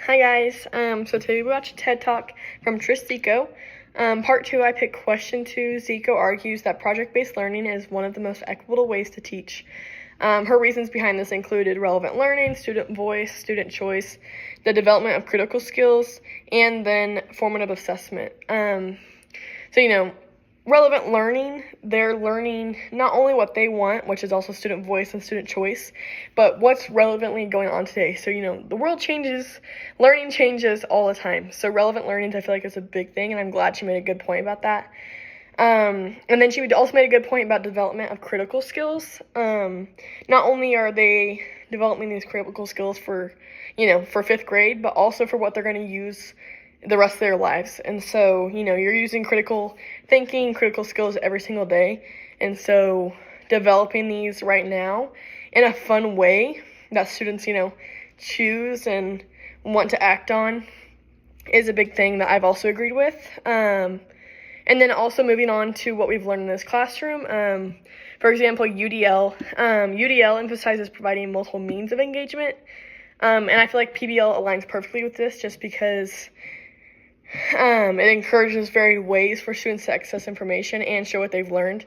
Hi guys, so today we watched a TED Talk from Trish Zico. Part 2, I picked question 2. Zico argues that project-based learning is one of the most equitable ways to teach. Her reasons behind this included relevant learning, student voice, student choice, the development of critical skills, and then formative assessment. Relevant learning, they're learning not only what they want, which is also student voice and student choice, but what's relevantly going on today. So, the world changes, learning changes all the time. So relevant learning, I feel like is a big thing, and I'm glad she made a good point about that. And then she also made a good point about development of critical skills. Not only are they developing these critical skills for 5th grade, but also for what they're going to use the rest of their lives. And so, you're using critical thinking, critical skills every single day. And so developing these right now in a fun way that students, choose and want to act on is a big thing that I've also agreed with. And then also moving on to what we've learned in this classroom. For example, UDL. UDL emphasizes providing multiple means of engagement. And I feel like PBL aligns perfectly with this just because it encourages varied ways for students to access information and show what they've learned.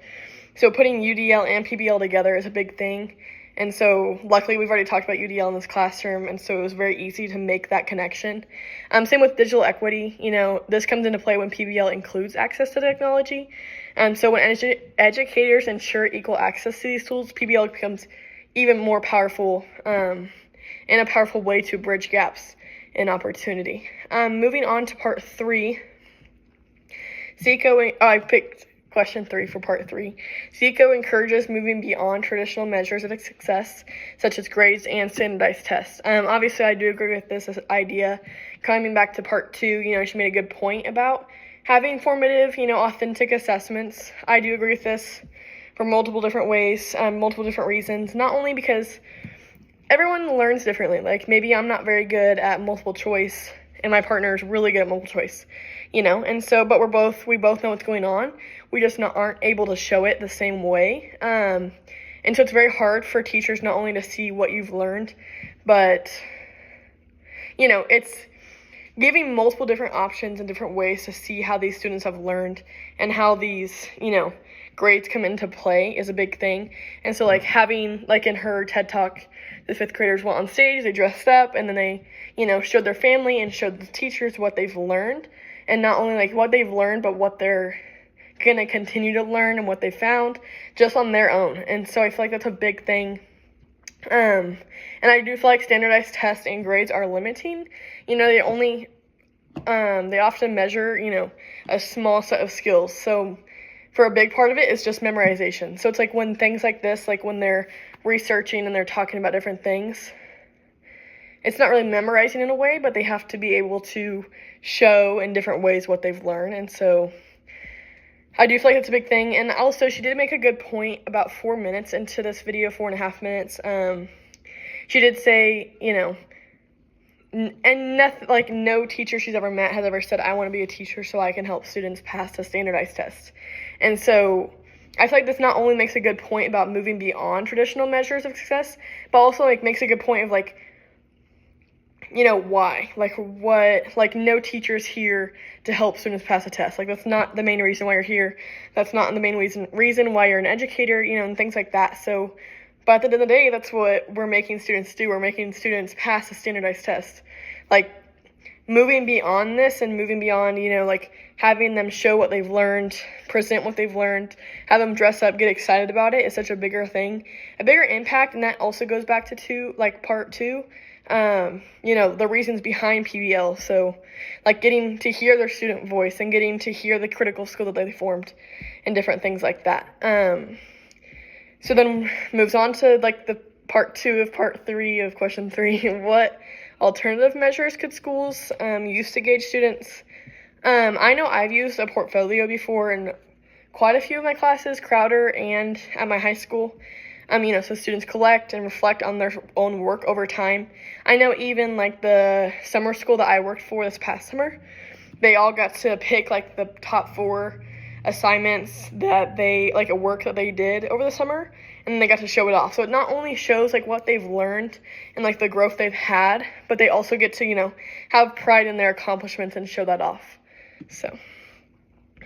So putting UDL and PBL together is a big thing. And so luckily we've already talked about UDL in this classroom, and so it was very easy to make that connection. Same with digital equity. This comes into play when PBL includes access to technology. So when educators ensure equal access to these tools, PBL becomes even more powerful and a powerful way to bridge gaps in opportunity. Moving on to part 3. I picked question 3 for part 3. Zico encourages moving beyond traditional measures of success, such as grades and standardized tests. Obviously, I do agree with this idea. Coming back to part 2, she made a good point about having formative, authentic assessments. I do agree with this for multiple different ways, multiple different reasons. Not only because everyone learns differently. Like, maybe I'm not very good at multiple choice, and my partner is really good at multiple choice, and so, but we both know what's going on. We just aren't able to show it the same way. And so it's very hard for teachers not only to see what you've learned, but, it's giving multiple different options and different ways to see how these students have learned and how these, grades come into play is a big thing. And so, having, in her TED Talk, the 5th graders went on stage, they dressed up, and then they, showed their family and showed the teachers what they've learned. And not only, what they've learned, but what they're going to continue to learn and what they found just on their own. And so I feel like that's a big thing. And I do feel like standardized tests and grades are limiting. They often measure, a small set of skills. So for a big part of it is just memorization. So it's when things like this, when they're researching and they're talking about different things, it's not really memorizing in a way, but they have to be able to show in different ways what they've learned. And so I do feel like it's a big thing. And also, she did make a good point about 4 minutes into this video, 4.5 minutes. She did say, and nothing, no teacher she's ever met has ever said, I want to be a teacher so I can help students pass the standardized tests. And so I feel like this not only makes a good point about moving beyond traditional measures of success, but also makes a good point of why? No teacher's here to help students pass a test. That's not the main reason why you're here. That's not the main reason why you're an educator, and things like that. So, but at the end of the day, that's what we're making students do. We're making students pass a standardized test. Moving beyond this and moving beyond, having them show what they've learned, present what they've learned, have them dress up, get excited about it is such a bigger thing, a bigger impact. And that also goes back to part 2. The reasons behind PBL. So, getting to hear their student voice and getting to hear the critical skill that they formed and different things like that. So then moves on to, the part 2 of part 3 of question 3. What alternative measures could schools use to gauge students? I know I've used a portfolio before in quite a few of my classes, Crowder and at my high school. So students collect and reflect on their own work over time. I know even the summer school that I worked for this past summer, they all got to pick the top 4 assignments that they, a work that they did over the summer. and they got to show it off. So it not only shows like what they've learned and like the growth they've had, but they also get to, have pride in their accomplishments and show that off. So